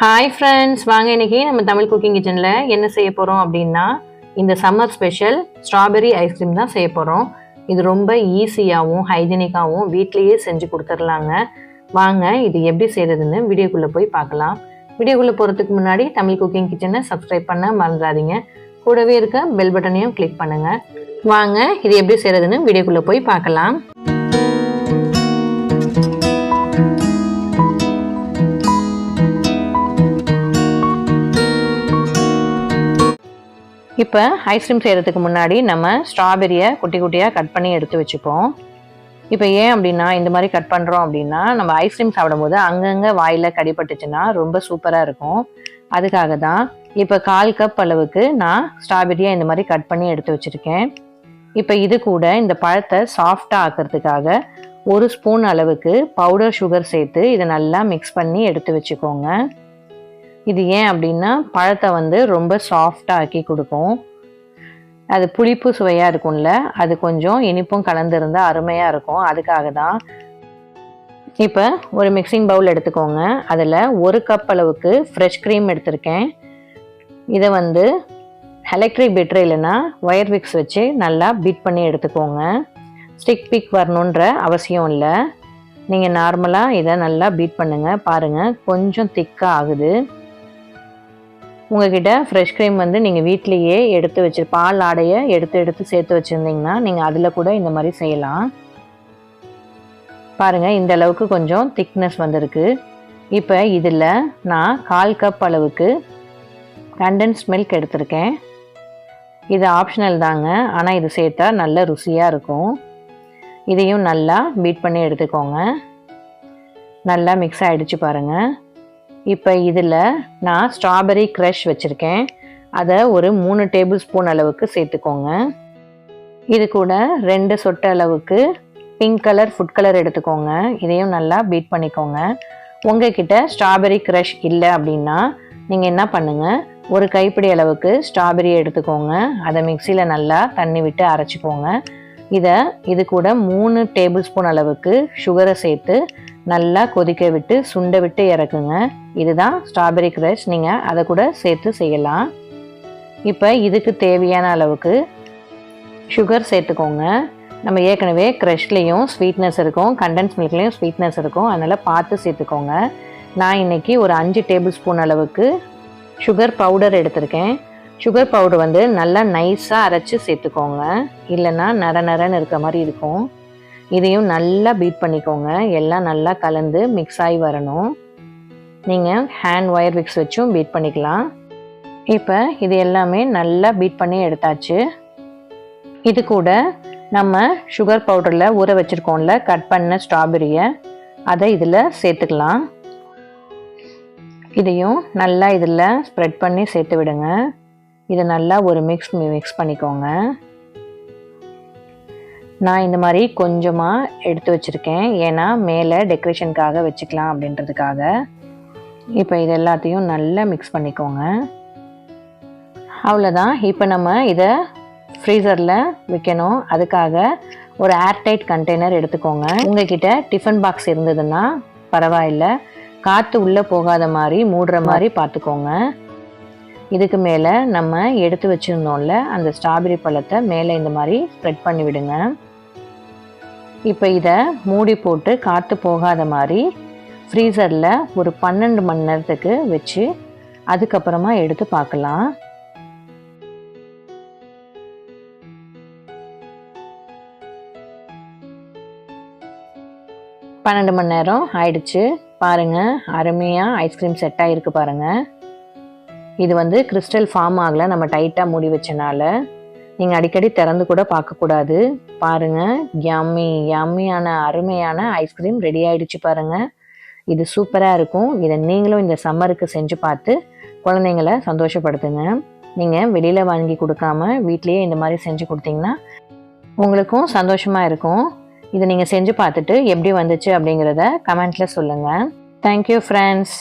Hi friends, வாங்க இன்னைக்கு நம்ம தமிழ் குக்கிங் கிச்சனில் என்ன செய்ய போகிறோம் அப்படின்னா இந்த சம்மர் ஸ்பெஷல் ஸ்ட்ராபெரி ஐஸ்கிரீம் தான் செய்ய போகிறோம். இது ரொம்ப ஈஸியாகவும் ஹைஜீனிக்காகவும் வீட்லேயே செஞ்சு கொடுத்துர்லாங்க. வாங்க இது எப்படி செய்கிறதுன்னு வீடியோக்குள்ளே போய் பார்க்கலாம். வீடியோக்குள்ளே போகிறதுக்கு முன்னாடி தமிழ் குக்கிங் கிச்சனை சப்ஸ்கிரைப் பண்ண மறந்துடாதீங்க. கூடவே இருக்க பெல் பட்டனையும் கிளிக் பண்ணுங்கள். வாங்க இது எப்படி செய்கிறதுன்னு வீடியோக்குள்ளே போய் பார்க்கலாம். இப்போ ஐஸ்கிரீம் செய்கிறதுக்கு முன்னாடி நம்ம ஸ்ட்ராபெரியை குட்டி குட்டியாக கட் பண்ணி எடுத்து வச்சுப்போம். இப்போ ஏன் அப்படின்னா இந்த மாதிரி கட் பண்ணுறோம் அப்படின்னா நம்ம ஐஸ்கிரீம் சாப்பிடும்போது அங்கங்கே வாயில் கடிப்பட்டுச்சுன்னா ரொம்ப சூப்பராக இருக்கும். அதுக்காக தான் இப்போ 1/4 கப் அளவுக்கு நான் ஸ்ட்ராபெரியை இந்த மாதிரி கட் பண்ணி எடுத்து வச்சுருக்கேன். இப்போ இது கூட இந்த பழத்தை சாஃப்டாக ஆக்கிறதுக்காக 1 ஸ்பூன் அளவுக்கு பவுடர் சுகர் சேர்த்து இதை நல்லா மிக்ஸ் பண்ணி எடுத்து வச்சுக்கோங்க. இது ஏன் அப்படின்னா பழத்தை ரொம்ப சாஃப்டாக ஆக்கி கொடுக்கும். அது புளிப்பு சுவையாக இருக்கும்ல, அது கொஞ்சம் இனிப்பும் கலந்துருந்தால் அருமையாக இருக்கும். அதுக்காக தான். இப்போ ஒரு மிக்சிங் பவுல் எடுத்துக்கோங்க. அதில் 1 கப் அளவுக்கு ஃப்ரெஷ் க்ரீம் எடுத்திருக்கேன். இதை எலக்ட்ரிக் பீட்டர் இல்லைன்னா ஒயர் விக்ஸ் வச்சு நல்லா பீட் பண்ணி எடுத்துக்கோங்க. ஸ்டிக் பீக் வரணுன்ற அவசியம் இல்லை. நீங்கள் நார்மலாக இதை நல்லா பீட் பண்ணுங்கள். பாருங்கள், கொஞ்சம் திக்காக ஆகுது. உங்ககிட்ட ஃப்ரெஷ் க்ரீம் நீங்கள் வீட்லேயே எடுத்து பால் ஆடையை எடுத்து சேர்த்து வச்சுருந்தீங்கன்னா நீங்கள் அதில் கூட இந்த மாதிரி செய்யலாம். பாருங்கள், இந்த அளவுக்கு கொஞ்சம் திக்னஸ் வந்திருக்கு. இப்போ இதில் நான் 1/4 கப் அளவுக்கு கண்டென்ஸ் மில்க் எடுத்திருக்கேன். இது ஆப்ஷனல் தாங்க, ஆனால் இது சேர்த்தா நல்ல ருசியாக இருக்கும். இதையும் நல்லா பீட் பண்ணி எடுத்துக்கோங்க. நல்லா மிக்ஸ் ஆகிடுச்சு பாருங்கள். இப்போ இதில் நான் ஸ்ட்ராபெரி க்ரஷ் வச்சுருக்கேன். அதை ஒரு 3 டேபிள் ஸ்பூன் அளவுக்கு சேர்த்துக்கோங்க. இது கூட 2 சொட்டு அளவுக்கு பிங்க் கலர் ஃபுட் கலர் எடுத்துக்கோங்க. இதையும் நல்லா பீட் பண்ணிக்கோங்க. உங்ககிட்ட ஸ்ட்ராபெரி க்ரஷ் இல்லை அப்படின்னா நீங்கள் என்ன பண்ணுங்கள், ஒரு கைப்பிடி அளவுக்கு ஸ்ட்ராபெரி எடுத்துக்கோங்க. அதை மிக்சியில் நல்லா தண்ணி விட்டு அரைச்சிக்கோங்க. இது கூட 3 டேபிள் ஸ்பூன் அளவுக்கு சுகரை சேர்த்து நல்லா கொதிக்க விட்டு சுண்ட விட்டு இறக்குங்க. இதுதான் ஸ்ட்ராபெரி க்ரஷ். நீங்கள் அதை கூட சேர்த்து செய்யலாம். இப்போ இதுக்கு தேவையான அளவுக்கு சுகர் சேர்த்துக்கோங்க. நம்ம ஏற்கனவே க்ரஷ்லேயும் ஸ்வீட்னஸ் இருக்கும், கண்டென்ஸ் மில்க்லேயும் ஸ்வீட்னஸ் இருக்கும். அதனால் பார்த்து சேர்த்துக்கோங்க. நான் இன்றைக்கி ஒரு 5 டேபிள் ஸ்பூன் அளவுக்கு சுகர் பவுடர் எடுத்திருக்கேன். சுகர் பவுடர் நல்லா நைஸாக அரைச்சி சேர்த்துக்கோங்க, இல்லைன்னா நரன்னு இருக்க மாதிரி இருக்கும். இதையும் நல்லா பீட் பண்ணிக்கோங்க. எல்லாம் நல்லா கலந்து மிக்ஸ் ஆகி வரணும். நீங்கள் ஹேண்ட் ஒயர் விக்ஸ் வச்சும் பீட் பண்ணிக்கலாம். இப்போ இது எல்லாமே நல்லா பீட் பண்ணி எடுத்தாச்சு. இது கூட நம்ம சுகர் பவுடரில் ஊற வச்சுருக்கோம்ல கட் பண்ண ஸ்ட்ராபெரியை, அதை இதில் சேர்த்துக்கலாம். இதையும் நல்லா இதில் ஸ்ப்ரெட் பண்ணி சேர்த்து விடுங்க. இதை நல்லா ஒரு மிக்ஸ் பண்ணிக்கோங்க. நான் இந்த மாதிரி கொஞ்சமாக எடுத்து வச்சுருக்கேன், ஏன்னா மேலே டெக்கரேஷனுக்காக வச்சுக்கலாம் அப்படின்றதுக்காக. இப்போ இது எல்லாத்தையும் நல்லா மிக்ஸ் பண்ணிக்கோங்க. அவ்வளோதான். இப்போ நம்ம இதை ஃப்ரீசரில் வைக்கணும். அதுக்காக ஒரு ஏர்டைட் கண்டெய்னர் எடுத்துக்கோங்க. உங்ககிட்ட டிஃபன் பாக்ஸ் இருந்ததுன்னா பரவாயில்லை, காற்று உள்ளே போகாத மாதிரி மூடுற மாதிரி பார்த்துக்கோங்க. இதுக்கு மேலே நம்ம எடுத்து வச்சுருந்தோம்ல அந்த ஸ்ட்ராபெரி பழத்தை மேலே இந்த மாதிரி ஸ்ப்ரெட் பண்ணி விடுங்க. இப்போ இதை மூடி போட்டு காற்று போகாத மாதிரி ஃப்ரீசரில் ஒரு 12 மணி நேரத்துக்கு வச்சு அதுக்கப்புறமா எடுத்து பார்க்கலாம். 12 மணி நேரம் ஆயிடுச்சு. பாருங்கள், அருமையாக ஐஸ்கிரீம் செட் ஆகிருக்கு பாருங்கள். இது கிறிஸ்டல் ஃபார்ம் ஆகலை, நம்ம டைட்டாக மூடி வச்சனால. நீங்கள் அடிக்கடி திறந்து கூட பார்க்கக்கூடாது. பாருங்கள், யம்மியான அருமையான ஐஸ்கிரீம் ரெடி ஆகிடுச்சு பாருங்கள். இது சூப்பராக இருக்கும். இதை நீங்களும் இந்த சம்மருக்கு செஞ்சு பார்த்து குழந்தைங்கள சந்தோஷப்படுத்துங்க. நீங்கள் வெளியில் வாங்கி கொடுக்காம வீட்லேயே இந்த மாதிரி செஞ்சு கொடுத்தீங்கன்னா உங்களுக்கும் சந்தோஷமாக இருக்கும். இதை நீங்கள் செஞ்சு பார்த்துட்டு எப்படி வந்துச்சு அப்படிங்கிறத கமெண்ட்டில் சொல்லுங்கள். Thank you friends.